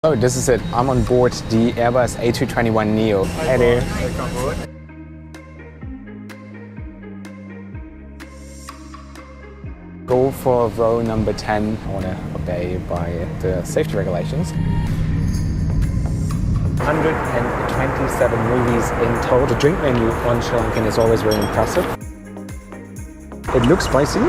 So this is it. I'm on board the Airbus A321NEO. Hi there. Welcome aboard. Go for row number 10. I want to obey by the safety regulations. 127 movies in total. The drink menu on Sri Lankan is always very impressive. It looks spicy.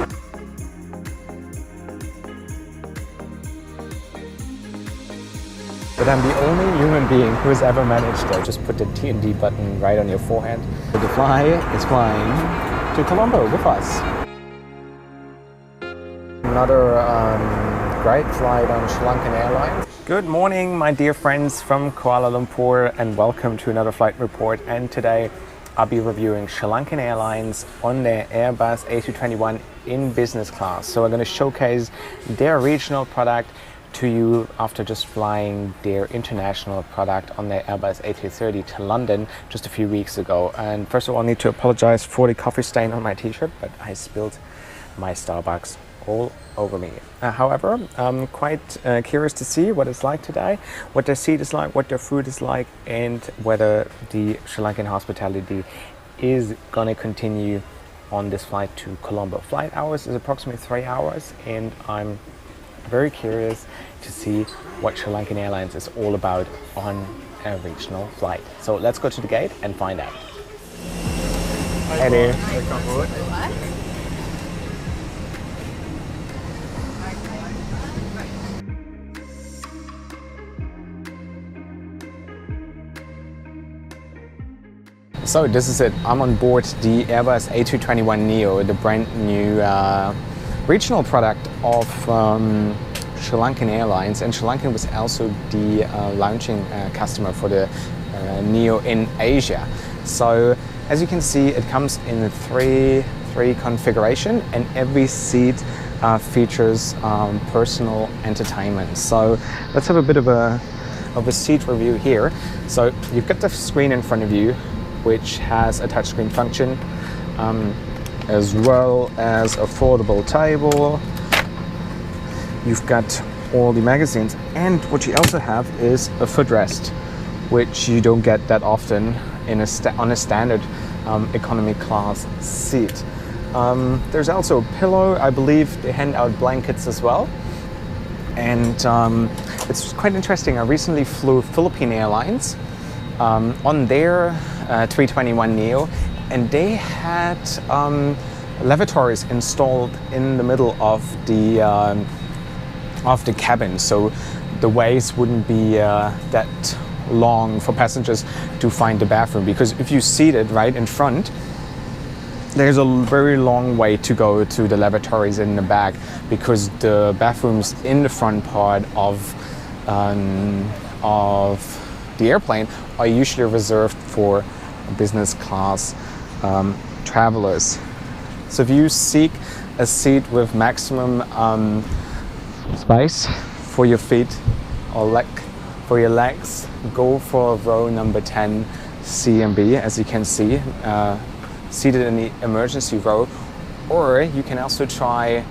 But I'm the only human being who has ever managed to just put the T&D button right on your forehead. The fly is flying to Colombo with us. Another great flight on SRILANKAN Airlines. Good morning, my dear friends from Kuala Lumpur, and welcome to another flight report. And today I'll be reviewing SRILANKAN Airlines on their Airbus A321 in business class. So I'm going to showcase their regional product to you after just flying their international product on their Airbus A330 to London just a few weeks ago. And first of all, I need to apologize for the coffee stain on my t-shirt, but I spilled my Starbucks all over me. However, I'm quite curious to see what it's like today, what their seat is like, what their food is like, and whether the Sri Lankan hospitality is going to continue on this flight to Colombo. Flight hours is approximately 3 hours, and I'm very curious to see what SRILANKAN Airlines is all about on a regional flight. So let's go to the gate and find out. Hi there. Welcome aboard. So this is it. I'm on board the Airbus A321NEO, the brand new regional product of SRILANKAN Airlines, and SRILANKAN was also the launching customer for the NEO in Asia. So as you can see, it comes in a three configuration, and every seat features personal entertainment. So let's have a bit of a seat review here. So you've got the screen in front of you, which has a touchscreen function, as well as a foldable table. You've got all the magazines, and what you also have is a footrest, which you don't get that often in on a standard economy class seat. There's also a pillow. I believe they hand out blankets as well. And it's quite interesting. I recently flew Philippine Airlines on their A321NEO, and they had lavatories installed in the middle of the cabin, so the ways wouldn't be that long for passengers to find the bathroom, because if you seated right in front, there's a very long way to go to the lavatories in the back, because the bathrooms in the front part of the airplane are usually reserved for business class travelers. So if you seek a seat with maximum space for your feet or for your legs, go for row number 10 C and B, as you can see, seated in the emergency row. Or you can also try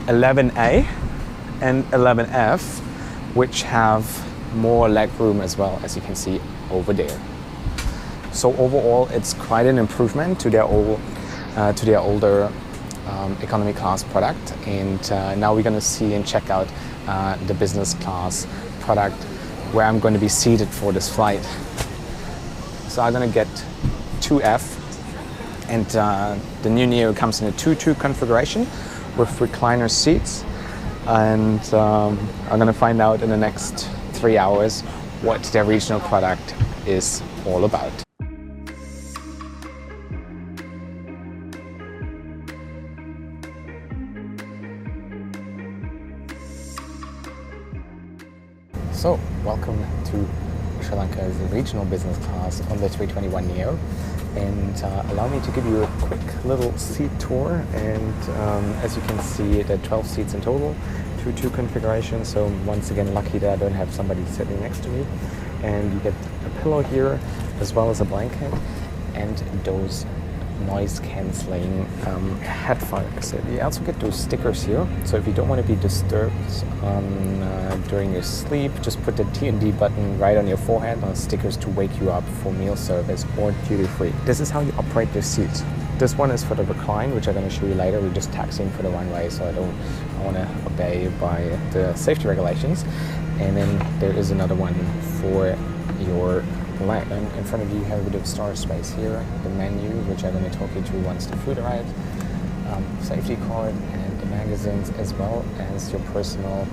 11A and 11F, which have more leg room as well, as you can see over there. So overall, it's quite an improvement to their older economy class product, and now we're going to see and check out the business class product, where I'm going to be seated for this flight. So I'm going to get 2F, and the new NEO comes in a 2-2 configuration with recliner seats, and I'm going to find out in the next 3 hours what their regional product is all about. So, welcome to Sri Lanka's regional business class on the A321NEO, and allow me to give you a quick little seat tour. And as you can see, there are 12 seats in total, 2-2 configuration. So once again, lucky that I don't have somebody sitting next to me. And you get a pillow here, as well as a blanket, and those noise cancelling headphones. You also get those stickers here, so if you don't want to be disturbed during your sleep, just put the T&D button right on your forehead, on stickers to wake you up for meal service or duty free. This is how you operate your seat. This one is for the recline, which I'm going to show you later. We're just taxiing for the runway, so I want to obey by the safety regulations. And then there is another one for your leg. And in front of you, you have a bit of storage space here, the menu, which I'm going to talk you through once the food arrives, safety card, and the magazines, as well as your personal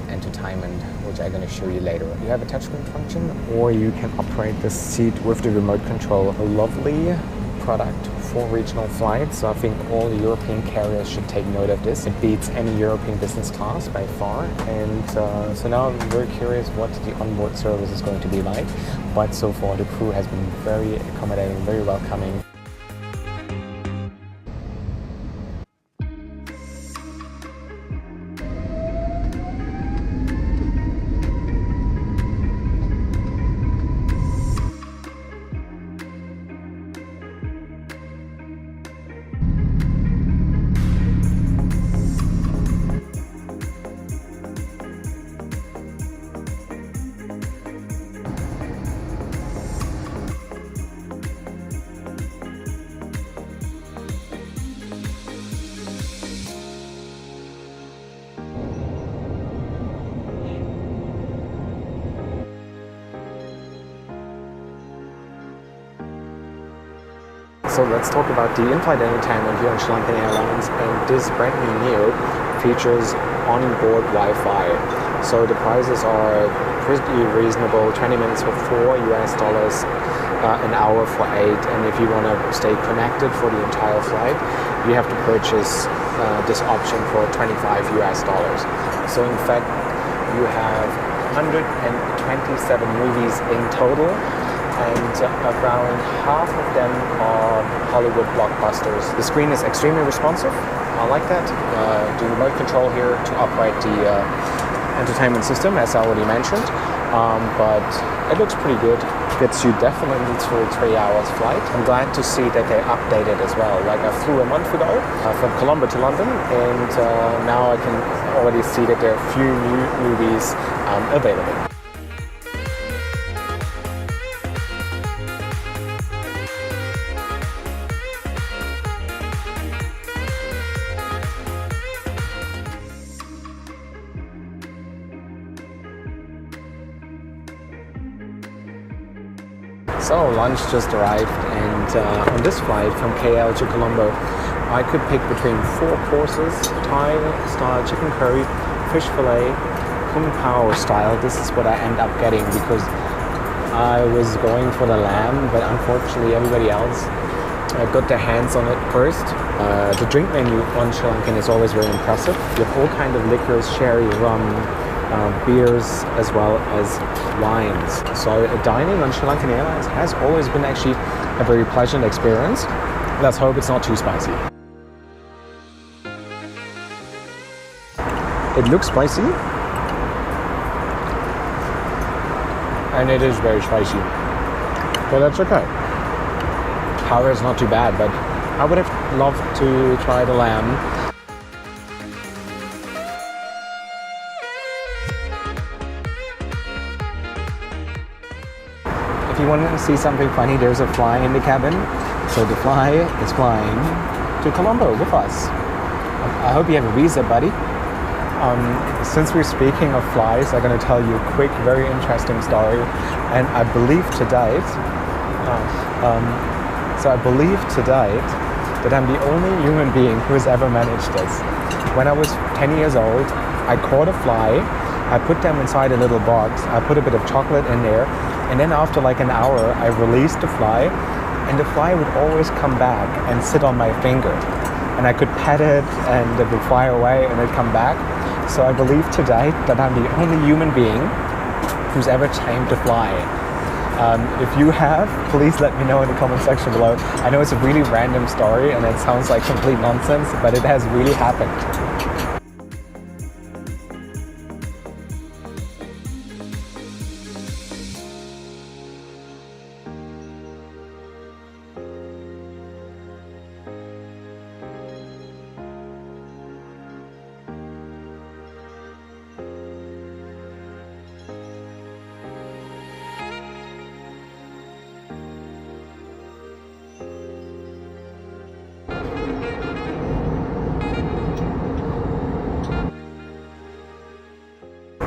entertainment, which I'm going to show you later. You have a touchscreen function, or you can operate the seat with the remote control. A lovely product for regional flights. So I think all the European carriers should take note of this. It beats any European business class by far. And so now I'm very curious what the onboard service is going to be like. But so far the crew has been very accommodating, very welcoming. So let's talk about the in-flight entertainment here on SRILANKAN Airlines, and this brand new NEO features onboard Wi-Fi. So the prices are pretty reasonable, 20 minutes for $4 an hour for 8, and if you want to stay connected for the entire flight, you have to purchase this option for $25. So in fact, you have 127 movies in total, and around half of them are Hollywood blockbusters. The screen is extremely responsive. I like that. The remote control here to operate the entertainment system, as I already mentioned, but it looks pretty good. Gets you definitely through 3 hours flight. I'm glad to see that they updated as well. Like I flew a month ago from Colombo to London, and now I can already see that there are a few new movies available. So lunch just arrived, and on this flight from Cahill to Colombo, I could pick between 4 courses: Thai style chicken curry, fish fillet, kung pao style. This is what I end up getting because I was going for the lamb, but unfortunately everybody else got their hands on it first. The drink menu on SRILANKAN is always very impressive. You have all kinds of liquors, sherry, rum, beers, as well as wines. So dining on SRILANKAN Airlines has always been actually a very pleasant experience. Let's hope it's not too spicy. It looks spicy, and it is very spicy, but that's okay. However, it's not too bad, but I would have loved to try the lamb. If you want to see something funny, there's a fly in the cabin. So the fly is flying to Colombo with us. I hope you have a visa, buddy. Since we're speaking of flies, I'm going to tell you a quick, very interesting story. And I believe to date, that I'm the only human being who has ever managed this. When I was 10 years old, I caught a fly. I put them inside a little box. I put a bit of chocolate in there. And then after like an hour, I released the fly, and the fly would always come back and sit on my finger. And I could pet it, and it would fly away, and it'd come back. So I believe to date that I'm the only human being who's ever tamed a fly. If you have, please let me know in the comment section below. I know it's a really random story, and it sounds like complete nonsense, but it has really happened.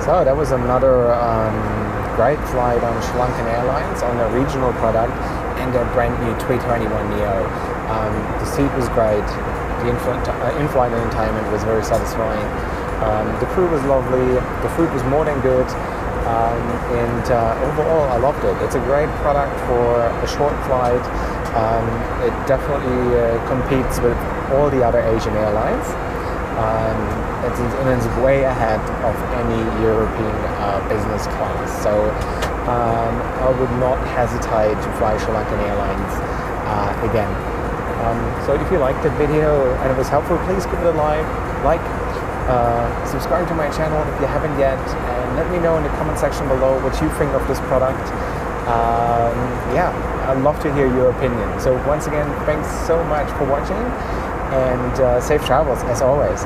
So that was another great flight on SRILANKAN Airlines on a regional product and their brand new A321NEO. The seat was great. The in-flight entertainment was very satisfying. The crew was lovely. The food was more than good. And overall, I loved it. It's a great product for a short flight. It definitely competes with all the other Asian airlines. It's way ahead of any European business class. So I would not hesitate to fly SRILANKAN Airlines again. So if you liked the video and it was helpful, please give it a like. Subscribe to my channel if you haven't yet, and let me know in the comment section below what you think of this product. Yeah, I'd love to hear your opinion. So once again, thanks so much for watching, and safe travels as always.